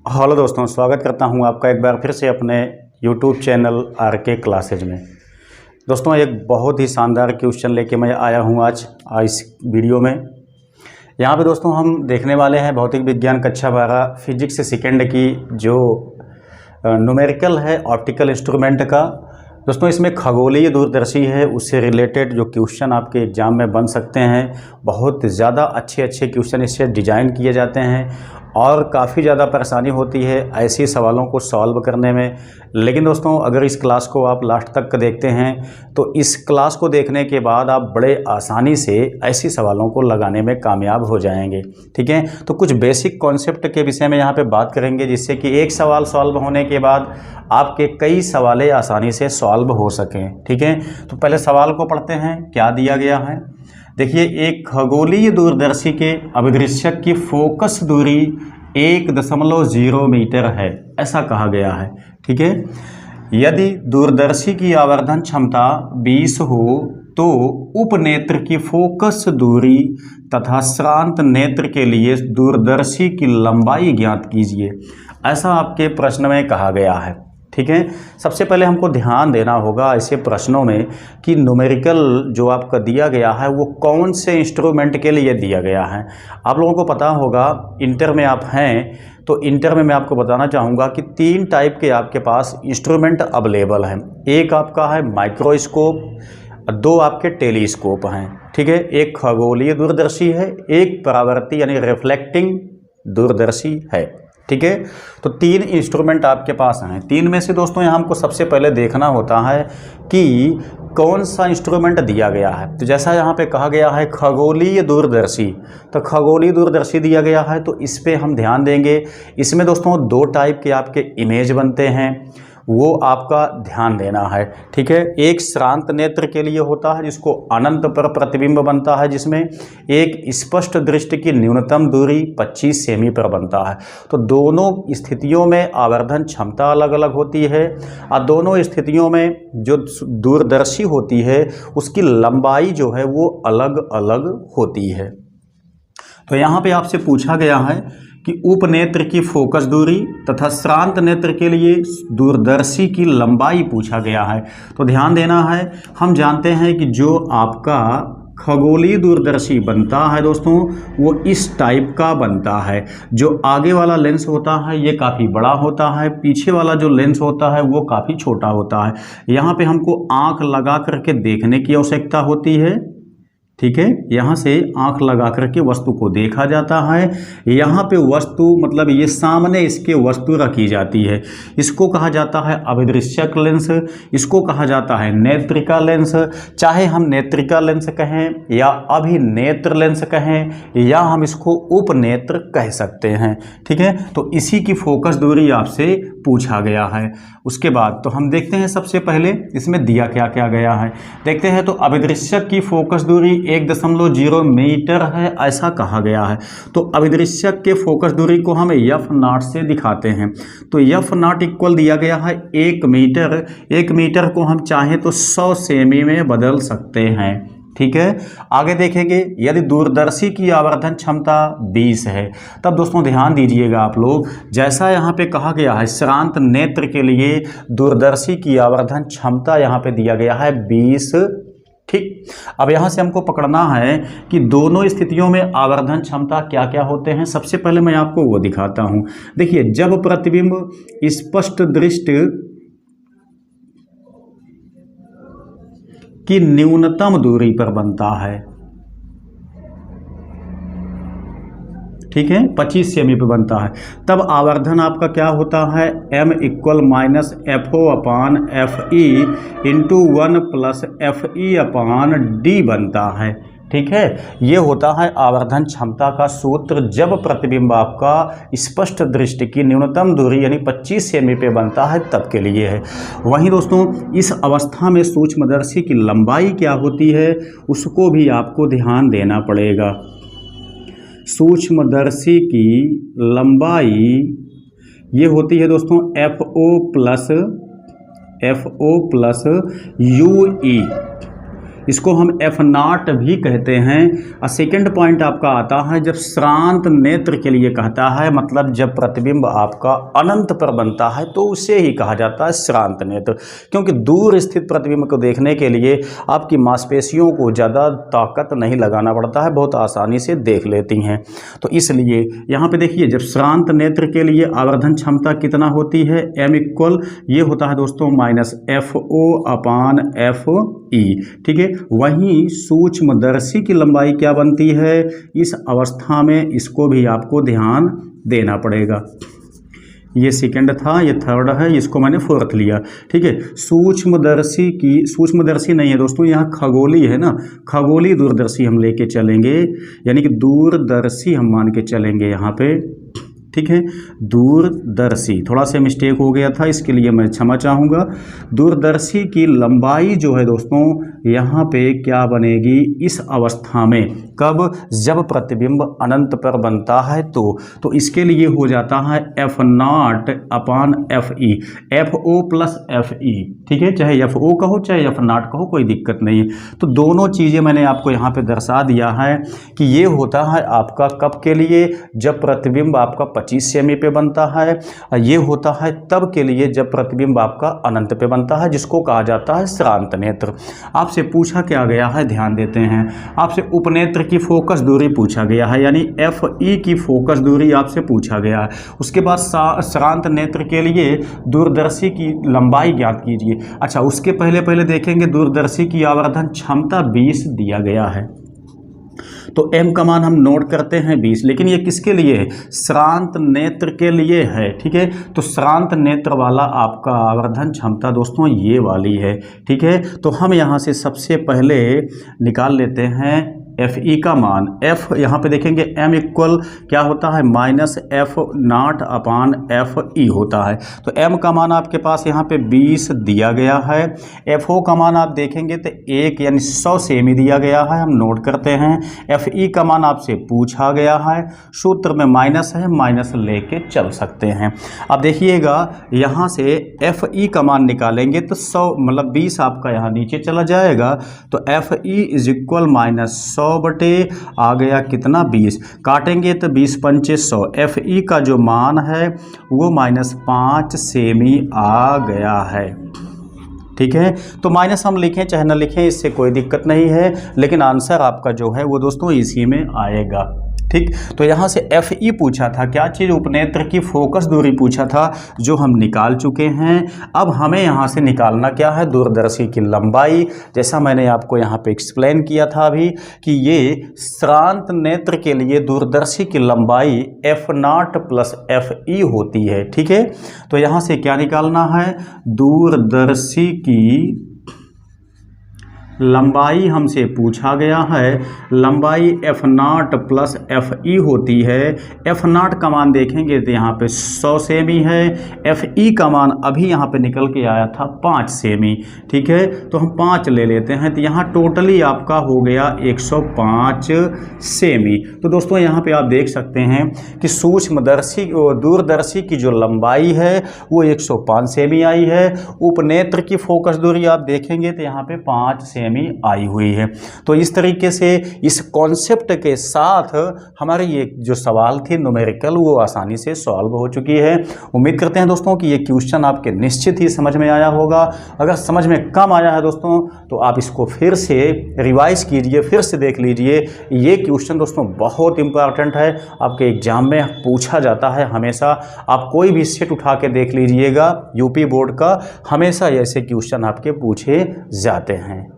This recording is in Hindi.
हेलो दोस्तों, स्वागत करता हूं आपका एक बार फिर से अपने यूट्यूब चैनल आरके क्लासेज में। दोस्तों, एक बहुत ही शानदार क्वेश्चन लेके मैं आया हूं आज इस वीडियो में। यहां पे दोस्तों हम देखने वाले हैं भौतिक विज्ञान कक्षा 12 फिजिक्स सेकेंड की जो न्यूमेरिकल है ऑप्टिकल इंस्ट्रूमेंट का। दोस्तों, इसमें खगोलीय दूरदर्शी है, उससे रिलेटेड जो क्वेश्चन आपके एग्ज़ाम में बन सकते हैं। बहुत ज़्यादा अच्छे क्वेश्चन इससे डिज़ाइन किए जाते हैं और काफ़ी ज़्यादा परेशानी होती है ऐसे सवालों को सॉल्व करने में। लेकिन दोस्तों, अगर इस क्लास को आप लास्ट तक देखते हैं तो इस क्लास को देखने के बाद आप बड़े आसानी से ऐसे सवालों को लगाने में कामयाब हो जाएंगे। ठीक है, तो कुछ बेसिक कॉन्सेप्ट के विषय में यहाँ पे बात करेंगे, जिससे कि एक सवाल सॉल्व होने के बाद आपके कई सवाल आसानी से सॉल्व हो सकें। ठीक है, तो पहले सवाल को पढ़ते हैं, क्या दिया गया है। देखिए, एक खगोलीय दूरदर्शी के अभिदृश्यक की फोकस दूरी 1.0 मीटर है, ऐसा कहा गया है। ठीक है, यदि दूरदर्शी की आवर्धन क्षमता 20 हो तो उपनेत्र की फोकस दूरी तथा श्रांत नेत्र के लिए दूरदर्शी की लंबाई ज्ञात कीजिए, ऐसा आपके प्रश्न में कहा गया है। ठीक है, सबसे पहले हमको ध्यान देना होगा ऐसे प्रश्नों में कि न्यूमेरिकल जो आपका दिया गया है वो कौन से इंस्ट्रूमेंट के लिए दिया गया है। आप लोगों को पता होगा, इंटर में आप हैं तो इंटर में मैं आपको बताना चाहूँगा कि 3 टाइप के आपके पास इंस्ट्रूमेंट अवेलेबल हैं। एक आपका है माइक्रोस्कोप, 2 आपके टेलीस्कोप हैं। ठीक है, एक खगोलीय दूरदर्शी है, एक परावर्ती यानी रिफ्लेक्टिंग दूरदर्शी है। ठीक है, तो 3 इंस्ट्रूमेंट आपके पास हैं। 3 में से दोस्तों यहाँ हमको सबसे पहले देखना होता है कि कौन सा इंस्ट्रूमेंट दिया गया है। तो जैसा यहाँ पे कहा गया है खगोलीय दूरदर्शी, तो खगोलीय दूरदर्शी दिया गया है, तो इस पे हम ध्यान देंगे। इसमें दोस्तों 2 टाइप के आपके इमेज बनते हैं, वो आपका ध्यान देना है। ठीक है, एक श्रांत नेत्र के लिए होता है जिसको अनंत पर प्रतिबिंब बनता है, जिसमें एक स्पष्ट दृष्टि की न्यूनतम दूरी 25 सेमी पर बनता है। तो दोनों स्थितियों में आवर्धन क्षमता अलग अलग होती है और दोनों स्थितियों में जो दूरदर्शी होती है उसकी लंबाई जो है वो अलग अलग होती है। तो यहाँ पे आपसे पूछा गया है कि उपनेत्र की फोकस दूरी तथा श्रांत नेत्र के लिए दूरदर्शी की लंबाई पूछा गया है। तो ध्यान देना है, हम जानते हैं कि जो आपका खगोलीय दूरदर्शी बनता है दोस्तों वो इस टाइप का बनता है। जो आगे वाला लेंस होता है ये काफ़ी बड़ा होता है, पीछे वाला जो लेंस होता है वो काफ़ी छोटा होता है। यहाँ पे हमको आँख लगा करके देखने की आवश्यकता होती है। ठीक है, यहाँ से आंख लगा करके वस्तु को देखा जाता है। यहाँ पे वस्तु मतलब ये सामने इसके वस्तु रखी जाती है। इसको कहा जाता है अभिदृश्यक लेंस, इसको कहा जाता है नेत्रिका लेंस। चाहे हम नेत्रिका लेंस कहें या अभिनेत्र लेंस कहें या हम इसको उपनेत्र कह सकते हैं। ठीक है, तो इसी की फोकस दूरी आपसे पूछा गया है। उसके बाद तो हम देखते हैं, सबसे पहले इसमें दिया क्या क्या गया है देखते हैं। तो अभिदृश्यक की फोकस दूरी 1.0 मीटर है, ऐसा कहा गया है। तो अभिदृश्यक के फोकस दूरी को हम F0 से दिखाते हैं। तो F0 इक्वल दिया गया है 1 मीटर। 1 मीटर को हम चाहें तो 100 सेमी में बदल सकते हैं। ठीक है, आगे देखेंगे, यदि दूरदर्शी की आवर्धन क्षमता 20 है, तब दोस्तों ध्यान दीजिएगा आप लोग, जैसा यहाँ पे कहा गया है श्रांत नेत्र के लिए दूरदर्शी की आवर्धन क्षमता यहाँ पे दिया गया है 20। ठीक, अब यहाँ से हमको पकड़ना है कि दोनों स्थितियों में आवर्धन क्षमता क्या क्या होते हैं। सबसे पहले मैं आपको वो दिखाता हूँ। देखिए, जब प्रतिबिंब स्पष्ट दृष्टि की न्यूनतम दूरी पर बनता है, ठीक है, 25 सेमी पे बनता है, तब आवर्धन आपका क्या होता है, m = FO/FE × 1 + FE/d बनता है। ठीक है, ये होता है आवर्धन क्षमता का सूत्र जब प्रतिबिंब आपका स्पष्ट दृष्टि की न्यूनतम दूरी यानी 25 सेमी पे बनता है तब के लिए है। वहीं दोस्तों इस अवस्था में सूक्ष्मदर्शी की लंबाई क्या होती है उसको भी आपको ध्यान देना पड़ेगा। सूक्ष्मदर्शी की लंबाई ये होती है दोस्तों FO+ UE। इसको हम एफ नॉट भी कहते हैं। और सेकेंड पॉइंट आपका आता है जब श्रांत नेत्र के लिए कहता है, मतलब जब प्रतिबिंब आपका अनंत पर बनता है तो उसे ही कहा जाता है श्रांत नेत्र, क्योंकि दूर स्थित प्रतिबिंब को देखने के लिए आपकी मांसपेशियों को ज़्यादा ताकत नहीं लगाना पड़ता है, बहुत आसानी से देख लेती हैं। तो इसलिए यहाँ पे देखिए जब श्रांत नेत्र के लिए आवर्धन क्षमता कितना होती है, m इक्वल ये होता है दोस्तों -FO/FE, ठीक है। वहीं सूक्ष्मदर्शी की लंबाई क्या बनती है, इस अवस्था में इसको भी आपको ध्यान देना पड़ेगा। ये सेकंड था, ये थर्ड है, इसको मैंने फोर्थ लिया, ठीक है। सूक्ष्मदर्शी नहीं है दोस्तों, यहाँ खगोली है ना, खगोली दूरदर्शी हम लेके चलेंगे, यानी कि दूरदर्शी हम मान के चलेंगे यहाँ पे, ठीक है। दूरदर्शी, थोड़ा सा मिस्टेक हो गया था, इसके लिए मैं क्षमा चाहूँगा। दूरदर्शी की लंबाई जो है दोस्तों यहाँ पे क्या बनेगी इस अवस्था में, कब, जब प्रतिबिंब अनंत पर बनता है तो इसके लिए हो जाता है F0/FE, FO+FE, ठीक है। चाहे FO कहो चाहे F0 कहो, कोई दिक्कत नहीं है। तो दोनों चीज़ें मैंने आपको यहाँ पे दर्शा दिया है कि ये होता है आपका कब के लिए, जब प्रतिबिंब आपका 25 सेमी पे बनता है, ये होता है तब के लिए जब प्रतिबिंब आपका अनंत पे बनता है, जिसको कहा जाता है श्रांत नेत्र। आपसे पूछा क्या गया है, ध्यान देते हैं, आपसे उपनेत्र की फोकस दूरी पूछा गया है, यानी FE की फोकस दूरी आपसे पूछा गया है। उसके बाद श्रांत नेत्र के लिए दूरदर्शी की लंबाई ज्ञात कीजिए। अच्छा, उसके पहले देखेंगे दूरदर्शी की आवर्धन क्षमता 20 दिया गया है, तो m का मान हम नोट करते हैं 20, लेकिन ये किसके लिए है, श्रांत नेत्र के लिए है, ठीक है। तो श्रांत नेत्र वाला आपका आवर्धन क्षमता दोस्तों ये वाली है, ठीक है। तो हम यहाँ से सबसे पहले निकाल लेते हैं FE का मान। F यहाँ पे देखेंगे m इक्वल क्या होता है -F0/FE होता है। तो m का मान आपके पास यहाँ पे 20 दिया गया है। FO का मान आप देखेंगे तो 1 यानी 100 सेमी दिया गया है, हम नोट करते हैं। FE का मान आपसे पूछा गया है, सूत्र में माइनस है, माइनस लेके चल सकते हैं। अब देखिएगा यहाँ से FE का मान निकालेंगे तो 100 मतलब 20 आपका यहाँ नीचे चला जाएगा, तो FE इज इक्वल -100 बटे आ गया कितना 20, काटेंगे तो 20 पंचे 100। FE का जो मान है वो -5 सेमी आ गया है, ठीक है। तो माइनस हम लिखें चाहे ना लिखें इससे कोई दिक्कत नहीं है, लेकिन आंसर आपका जो है वो दोस्तों इसी में आएगा, ठीक। तो यहाँ से FE पूछा था, क्या चीज़, उपनेत्र की फोकस दूरी पूछा था, जो हम निकाल चुके हैं। अब हमें यहाँ से निकालना क्या है, दूरदर्शी की लंबाई। जैसा मैंने आपको यहाँ पे एक्सप्लेन किया था अभी कि ये श्रांत नेत्र के लिए दूरदर्शी की लंबाई F0+FE होती है, ठीक है। तो यहाँ से क्या निकालना है, दूरदर्शी की लंबाई हमसे पूछा गया है, लंबाई F0+FE होती है। F0 का मान देखेंगे तो यहाँ पे 100 सेमी है, FE का मान अभी यहाँ पे निकल के आया था 5 सेमी, ठीक है। तो हम 5 ले लेते हैं, तो यहाँ टोटली आपका हो गया 105 सेमी। तो दोस्तों यहाँ पे आप देख सकते हैं कि सूक्ष्मदर्शी दूरदर्शी की जो लंबाई है वो 105 सेमी आई है। उपनेत्र की फोकस दूरी आप देखेंगे तो यहाँ पे 5 सेमी आई हुई है। तो इस तरीके से इस कॉन्सेप्ट के साथ हमारी ये जो सवाल थी न्यूमेरिकल वो आसानी से सॉल्व हो चुकी है। उम्मीद करते हैं दोस्तों कि ये क्वेश्चन आपके निश्चित ही समझ में आया होगा। अगर समझ में कम आया है दोस्तों तो आप इसको फिर से रिवाइज कीजिए, फिर से देख लीजिए। ये क्वेश्चन दोस्तों बहुत इंपॉर्टेंट है, आपके एग्जाम में पूछा जाता है हमेशा। आप कोई भी सेट उठा के देख लीजिएगा यूपी बोर्ड का, हमेशा ऐसे क्वेश्चन आपके पूछे जाते हैं।